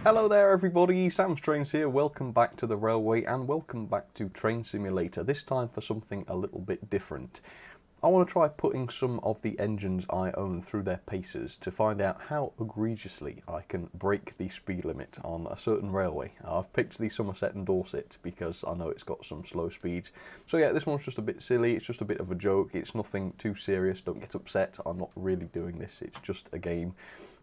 Hello there everybody, Sam's Trains here, welcome back to the railway and welcome back to Train Simulator, this time for something a little bit different. I want to try putting some of the engines I own through their paces to find out how egregiously I can break the speed limit on a certain railway. I've picked the Somerset and Dorset because I know it's got some slow speeds. So yeah, this one's just a bit silly, it's just a bit of a joke, it's nothing too serious, don't get upset, I'm not really doing this, it's just a game.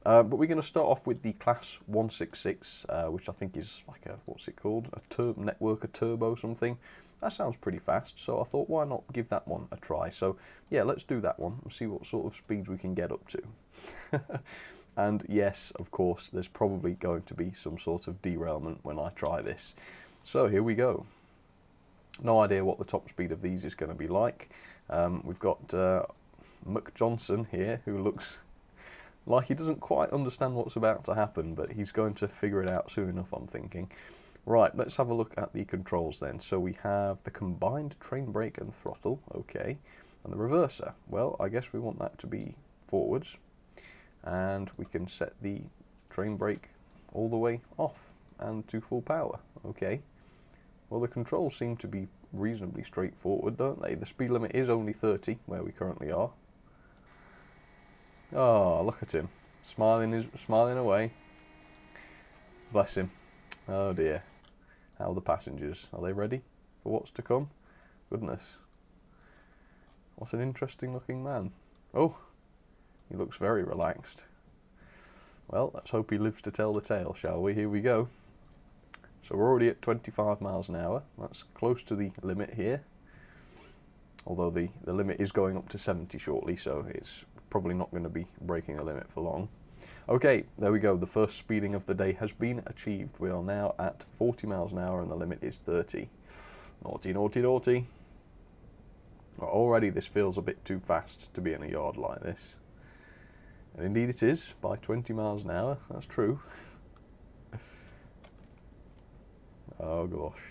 But we're going to start off with the Class 166, which I think is like a, what's it called, a network, a turbo something. That sounds pretty fast, so I thought why not give that one a try. So yeah, let's do that one and see what sort of speed we can get up to. And yes, of course, there's probably going to be some sort of derailment when I try this. So here we go. No idea what the top speed of these is going to be like. We've got Muck Johnson here, who looks like he doesn't quite understand what's about to happen, but he's going to figure it out soon enough, I'm thinking. Right, let's have a look at the controls then. So we have the combined train brake and throttle, okay, and the reverser. Well, I guess we want that to be forwards, and we can set the train brake all the way off and to full power, okay. Well, the controls seem to be reasonably straightforward, don't they? The speed limit is only 30, where we currently are. Oh, look at him, smiling away. Bless him. Oh dear. How are the passengers? Are they ready for what's to come? Goodness. What an interesting looking man. Oh, he looks very relaxed. Well, let's hope he lives to tell the tale, shall we? Here we go. So we're already at 25 miles an hour. That's close to the limit here. Although the limit is going up to 70 shortly, so it's probably not going to be breaking the limit for long. Okay, there we go, the first speeding of the day has been achieved. We are now at 40 miles an hour and the limit is 30. Naughty, naughty, naughty. Well, already this feels a bit too fast to be in a yard like this. And indeed it is, by 20 miles an hour, that's true. Oh gosh.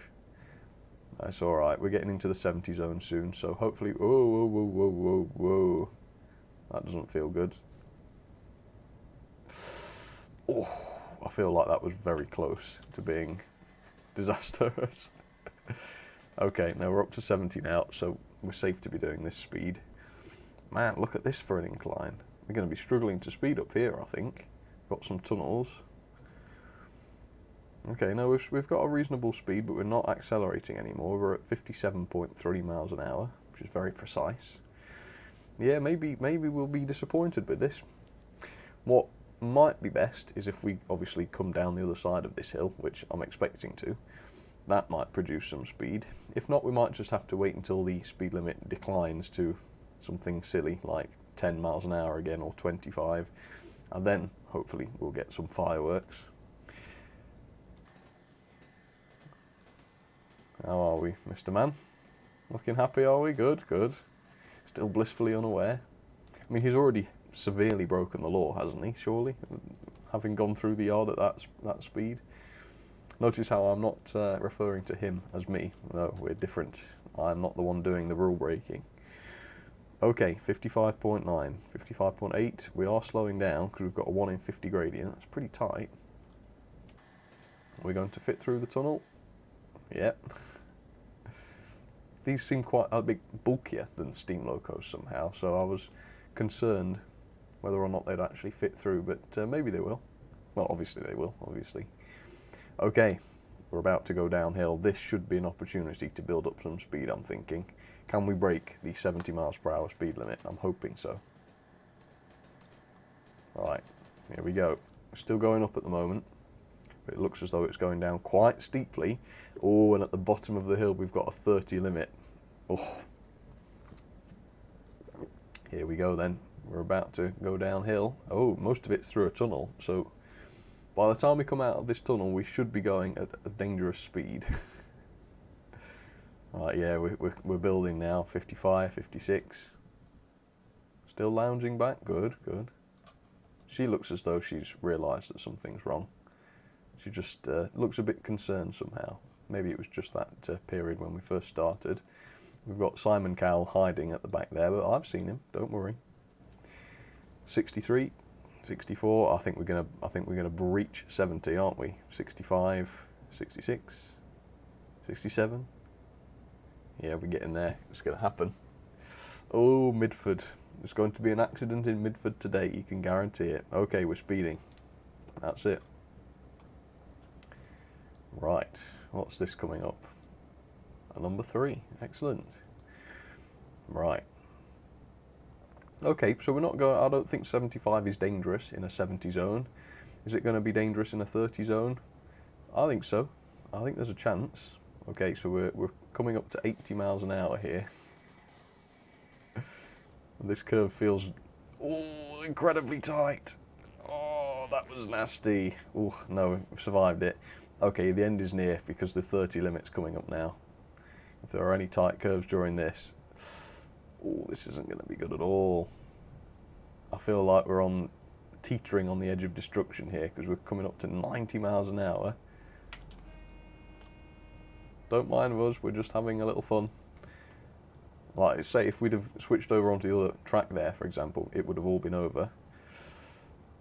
That's alright, we're getting into the 70 zone soon, so hopefully... Whoa, whoa, whoa, whoa, whoa, whoa. That doesn't feel good. Oh, I feel like that was very close to being disastrous. Okay, now we're up to 70 now, so we're safe to be doing this speed. Man, look at this for an incline. We're going to be struggling to speed up here, I think. Got some tunnels. Okay, no, we've got a reasonable speed, but we're not accelerating anymore. We're at 57.3 miles an hour, which is very precise. Yeah, maybe we'll be disappointed with this. What might be best is if we obviously come down the other side of this hill, which I'm expecting to. That might produce some speed. If not, we might just have to wait until the speed limit declines to something silly like 10 miles an hour again, or 25, and then hopefully we'll get some fireworks. How are we, Mr. Man? Looking happy, are we? Good, good. Still blissfully unaware. I mean, he's already severely broken the law, hasn't he, surely? Having gone through the yard at that speed. Notice how I'm not referring to him as me. No, we're different. I'm not the one doing the rule breaking. Okay, 55.9, 55.8. We are slowing down because we've got a 1 in 50 gradient. That's pretty tight. We're going to fit through the tunnel. Yep. These seem quite a bit bulkier than steam locos somehow, so I was concerned whether or not they'd actually fit through, but maybe they will. Well, obviously they will, obviously. Okay, we're about to go downhill. This should be an opportunity to build up some speed, I'm thinking. Can we break the 70 miles per hour speed limit? I'm hoping so. Right, here we go. We're still going up at the moment, but it looks as though it's going down quite steeply. Oh, and at the bottom of the hill we've got a 30 limit. Oh. Here we go then. We're about to go downhill. Oh, most of it's through a tunnel, so by the time we come out of this tunnel we should be going at a dangerous speed. Right, yeah, we're building now. 55, 56. Still lounging back. Good, good. She looks as though she's realised that something's wrong. She just looks a bit concerned somehow. Maybe it was just that period when we first started. We've got Simon Cowell hiding at the back there, but I've seen him, don't worry. 63, 64. I think we're gonna breach 70, aren't we? 65, 66, 67. Yeah, we're getting there. It's gonna happen. Oh, Midford. There's going to be an accident in Midford today. You can guarantee it. Okay, we're speeding. That's it. Right. What's this coming up? A number 3. Excellent. Right. Okay, so we're not going. I don't think 75 is dangerous in a 70 zone. Is it going to be dangerous in a 30 zone? I think so. I think there's a chance. Okay, so we're coming up to 80 miles an hour here. This curve feels incredibly tight. Oh, that was nasty. Oh, no, we've survived it. Okay, the end is near because the 30 limit's coming up now. If there are any tight curves during this, this isn't going to be good at all. I feel like we're teetering on the edge of destruction here because we're coming up to 90 miles an hour. Don't mind us, we're just having a little fun. Like, say, if we'd have switched over onto the other track there, for example, it would have all been over.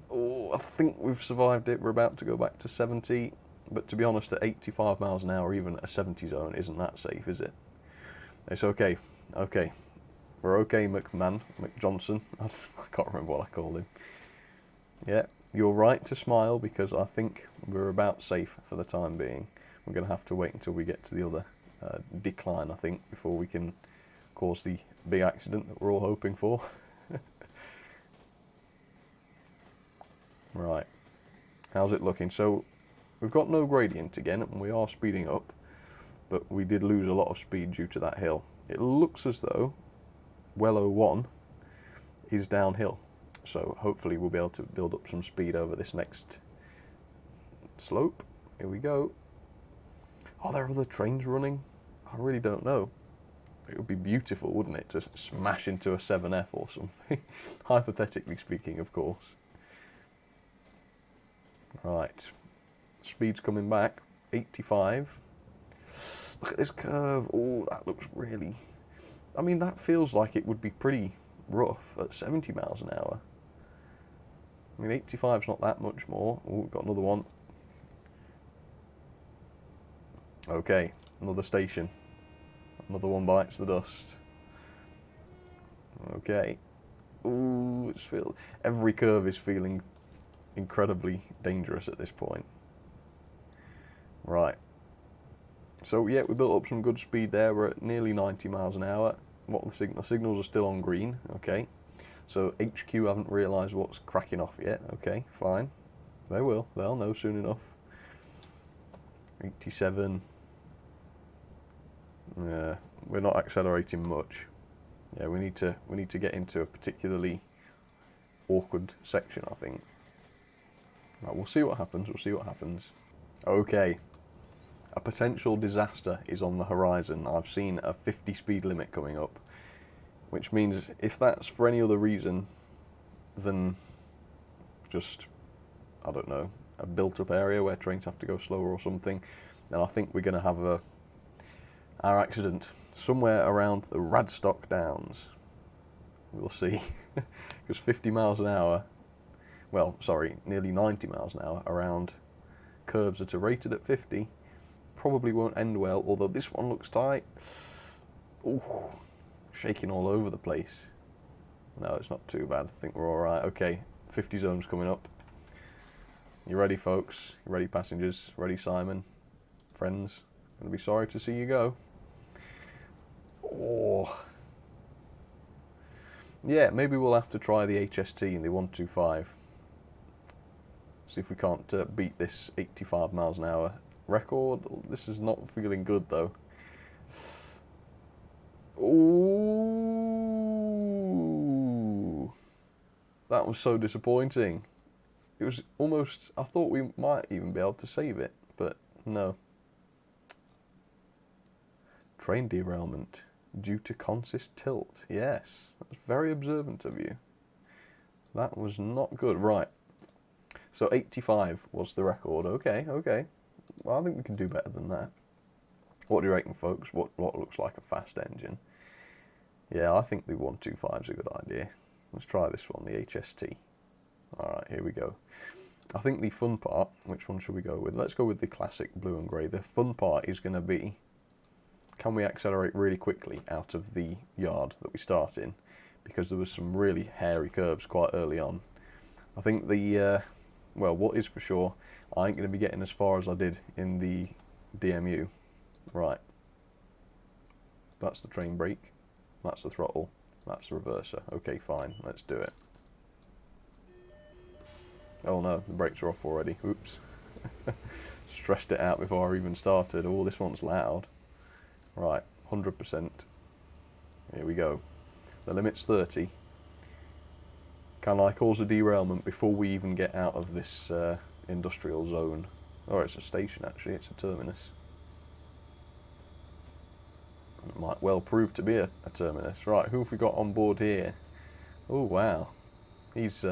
Oh, I think we've survived it. We're about to go back to 70. But to be honest, at 85 miles an hour, even a 70 zone isn't that safe, is it? It's okay. Okay. We're okay, McJohnson. I can't remember what I called him. Yeah, you're right to smile because I think we're about safe for the time being. We're going to have to wait until we get to the other decline, I think, before we can cause the big accident that we're all hoping for. Right. How's it looking? So we've got no gradient again, and we are speeding up, but we did lose a lot of speed due to that hill. It looks as though Wello 1 is downhill, so hopefully we'll be able to build up some speed over this next slope. Here we go. Are there other trains running? I really don't know. It would be beautiful, wouldn't it, to smash into a 7F or something? Hypothetically speaking, of course. Right. Speed's coming back. 85. Look at this curve. Oh, that looks really... I mean, that feels like it would be pretty rough at 70 miles an hour. I mean, 85's not that much more. Oh, we've got another one. Okay, another station. Another one bites the dust. Okay. Ooh, every curve is feeling incredibly dangerous at this point. Right. So yeah, we built up some good speed there. We're at nearly 90 miles an hour. What the signals are still on green. Okay. So HQ haven't realised what's cracking off yet. Okay, fine. They will. They'll know soon enough. 87. Yeah, we're not accelerating much. Yeah, we need to get into a particularly awkward section, I think. Right, we'll see what happens. We'll see what happens. Okay. A potential disaster is on the horizon. I've seen a 50 speed limit coming up, which means if that's for any other reason than just, I don't know, a built-up area where trains have to go slower or something, then I think we're going to have our accident somewhere around the Radstock Downs. We'll see. Because 50 miles an hour, well, sorry, nearly 90 miles an hour around curves that are rated at 50 probably won't end well, although this one looks tight. Ooh, shaking all over the place. No, it's not too bad. I think we're all right. Okay, 50 zones coming up. You ready, folks? You ready, passengers? Ready, Simon? Friends? Gonna be sorry to see you go. Oh. Yeah, maybe we'll have to try the HST in the 125. See if we can't beat this 85 miles an hour record. This is not feeling good though. Ooh. That was so disappointing. It was almost, I thought we might even be able to save it, but no. Train derailment due to consist tilt. Yes, that's very observant of you. That was not good. Right. So 85 was the record. Okay, okay. Well, I think we can do better than that. What do you reckon, folks? What looks like a fast engine? Yeah, I think the 125 is a good idea. Let's try this one, the HST. Alright, here we go. I think the fun part, which one should we go with? Let's go with the classic blue and grey. The fun part is going to be, can we accelerate really quickly out of the yard that we start in? Because there was some really hairy curves quite early on. I think the, well, what is for sure, I ain't going to be getting as far as I did in the DMU. Right. That's the train brake. That's the throttle. That's the reverser. Okay, fine. Let's do it. Oh no, the brakes are off already. Oops. Stressed it out before I even started. Oh, this one's loud. Right, 100%. Here we go. The limit's 30. Can I cause a derailment before we even get out of this industrial zone? Oh, it's a station actually, it's a terminus. It might well prove to be a terminus. Right, who have we got on board here? Oh wow. He's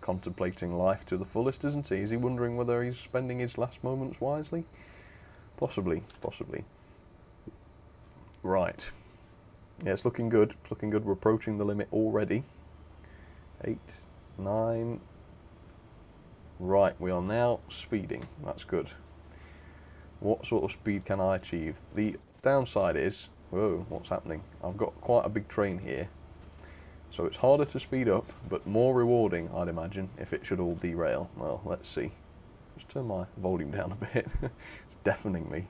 contemplating life to the fullest, isn't he? Is he wondering whether he's spending his last moments wisely? Possibly, possibly. Right. Yeah, it's looking good. It's looking good. We're approaching the limit already. 8, 9. Right, we are now speeding. That's good. What sort of speed can I achieve? The downside is, whoa, what's happening? I've got quite a big train here. So it's harder to speed up, but more rewarding, I'd imagine, if it should all derail. Well, let's see. Just turn my volume down a bit. It's deafening me.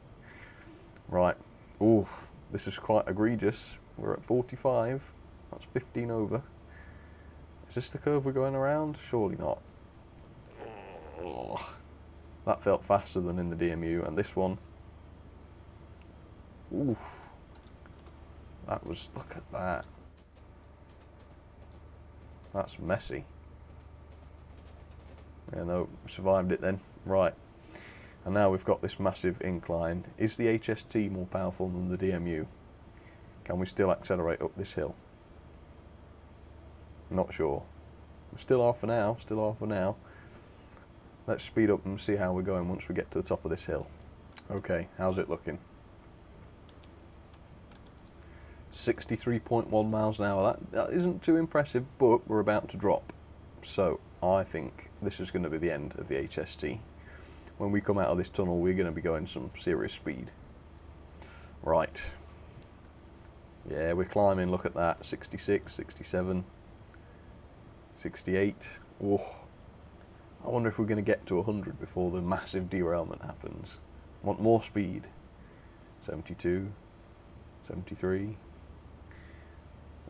Right. Ooh, this is quite egregious. We're at 45. That's 15 over. Is this the curve we're going around? Surely not. Oh, that felt faster than in the DMU, and this one. Oof. That was, look at that. That's messy. Yeah, no, survived it then. Right. And now we've got this massive incline. Is the HST more powerful than the DMU? Can we still accelerate up this hill? Not sure. We're still off for now, still off for now. Let's speed up and see how we're going once we get to the top of this hill. Okay, how's it looking? 63.1 miles an hour. That isn't too impressive, but we're about to drop. So I think this is going to be the end of the HST. When we come out of this tunnel, we're going to be going some serious speed. Right. Yeah, we're climbing. Look at that. 66, 67, 68. Oh, I wonder if we're going to get to 100 before the massive derailment happens. Want more speed. 72, 73.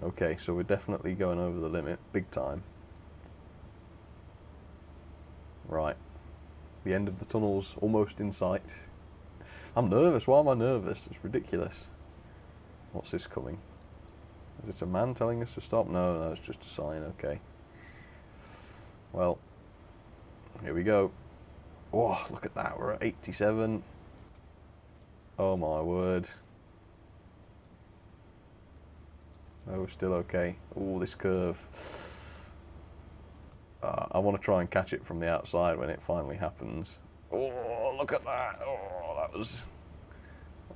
Okay, so we're definitely going over the limit, big time. Right. The end of the tunnel's almost in sight. I'm nervous. Why am I nervous? It's ridiculous. What's this coming? Is it a man telling us to stop? No, no, it's just a sign. Okay. Well, here we go. Oh, look at that. We're at 87. Oh my word. No, we're still okay. Oh, this curve. I want to try and catch it from the outside when it finally happens. Oh, look at that. Oh, that was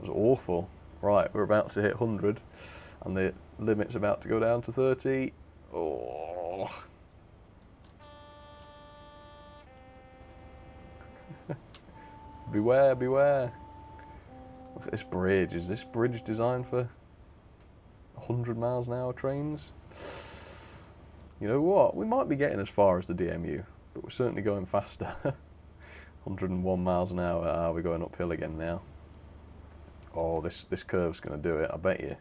awful. Right, we're about to hit 100 and the limit's about to go down to 30. Oh. Beware, beware. Look at this bridge. Is this bridge designed for 100 miles an hour trains? You know what? We might be getting as far as the DMU, but we're certainly going faster. 101 miles an hour. We're going uphill again now. Oh, this curve's going to do it, I bet you.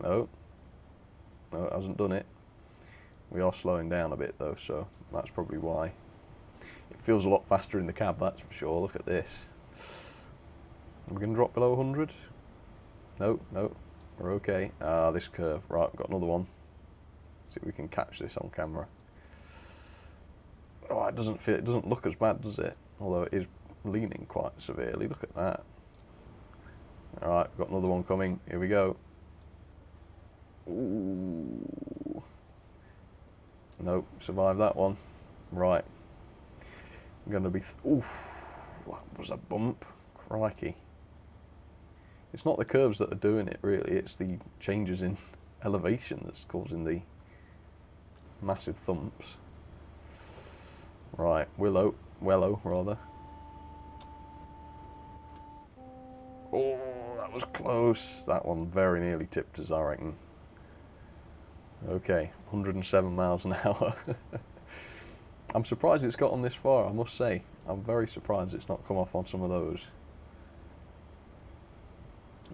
No. No, it hasn't done it. We are slowing down a bit though, so that's probably why. It feels a lot faster in the cab, that's for sure. Look at this. Are we going to drop below 100? No, no. We're okay. Ah, this curve. Right, we've got another one. See if we can catch this on camera. Oh, it doesn't look as bad, does it? Although it is leaning quite severely. Look at that. Alright, we've got another one coming. Here we go. Ooh. Nope, survived that one. Right. I'm going to be... Oof. That was a bump. Crikey. It's not the curves that are doing it, really. It's the changes in elevation that's causing the Massive thumps. Right, Wello, rather. Oh, that was close. That one very nearly tipped us, I reckon. Okay, 107 miles an hour. I'm surprised it's gotten this far, I must say. I'm very surprised it's not come off on some of those.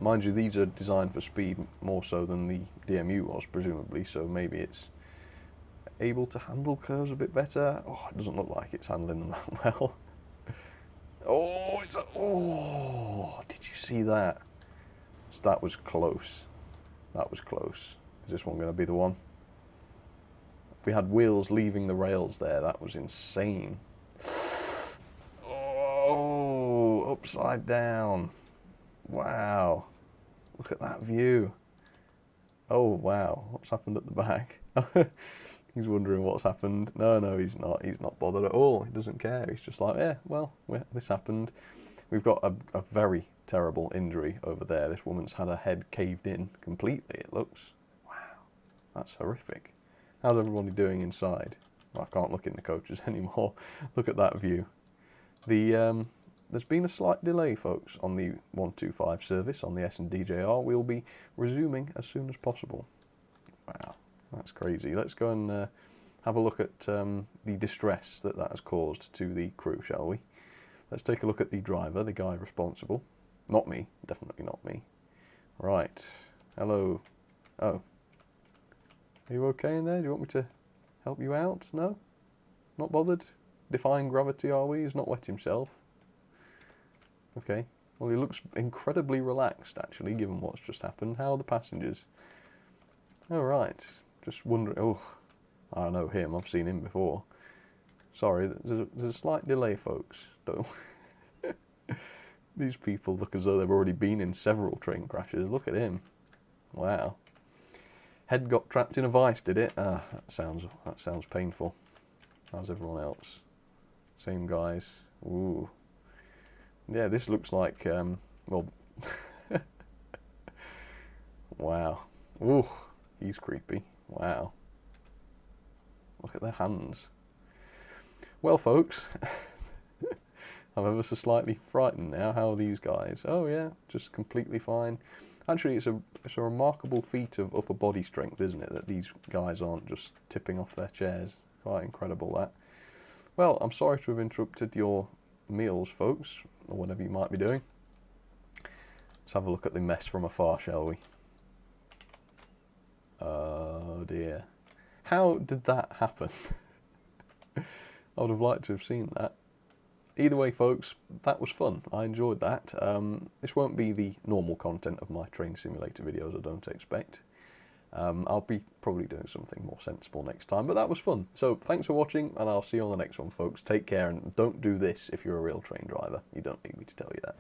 Mind you, these are designed for speed more so than the DMU was, presumably, so maybe it's able to handle curves a bit better. Oh, it doesn't look like it's handling them that well. Oh, oh, did you see that? So that was close. That was close. Is this one going to be the one? We had wheels leaving the rails there. That was insane. Oh, upside down. Wow. Look at that view. Oh, wow. What's happened at the back? He's wondering what's happened. No, he's not. He's not bothered at all. He doesn't care. He's just like, yeah, well, this happened. We've got a very terrible injury over there. This woman's had her head caved in completely, it looks. Wow. That's horrific. How's everybody doing inside? Well, I can't look in the coaches anymore. Look at that view. There's been a slight delay, folks, on the 125 service on the S&DJR. We'll be resuming as soon as possible. Wow, that's crazy. Let's go and have a look at the distress that has caused to the crew, shall we? Let's take a look at the driver, the guy responsible. Not me, definitely not me. Right, hello. Oh. Are you okay in there? Do you want me to help you out? No? Not bothered? Defying gravity, are we? He's not wet himself. Okay. Well, he looks incredibly relaxed, actually, given what's just happened. How are the passengers? Oh, right. Just wondering... Oh, I know him. I've seen him before. Sorry, there's a slight delay, folks. Don't... These people look as though they've already been in several train crashes. Look at him. Wow. Head got trapped in a vice, did it? Ah, that sounds painful. How's everyone else? Same guys. Ooh. Yeah, this looks like, well... Wow. Ooh, he's creepy. Wow. Look at their hands. Well, folks, I'm ever so slightly frightened now. How are these guys? Oh, yeah, just completely fine. Actually, it's a remarkable feat of upper body strength, isn't it, that these guys aren't just tipping off their chairs. Quite incredible, that. Well, I'm sorry to have interrupted your meals, folks, or whatever you might be doing. Let's have a look at the mess from afar, shall we? Oh, dear. How did that happen? I would have liked to have seen that. Either way, folks, that was fun. I enjoyed that. This won't be the normal content of my train simulator videos, I don't expect. I'll be probably doing something more sensible next time, but that was fun. So thanks for watching, and I'll see you on the next one, folks. Take care, and don't do this if you're a real train driver. You don't need me to tell you that.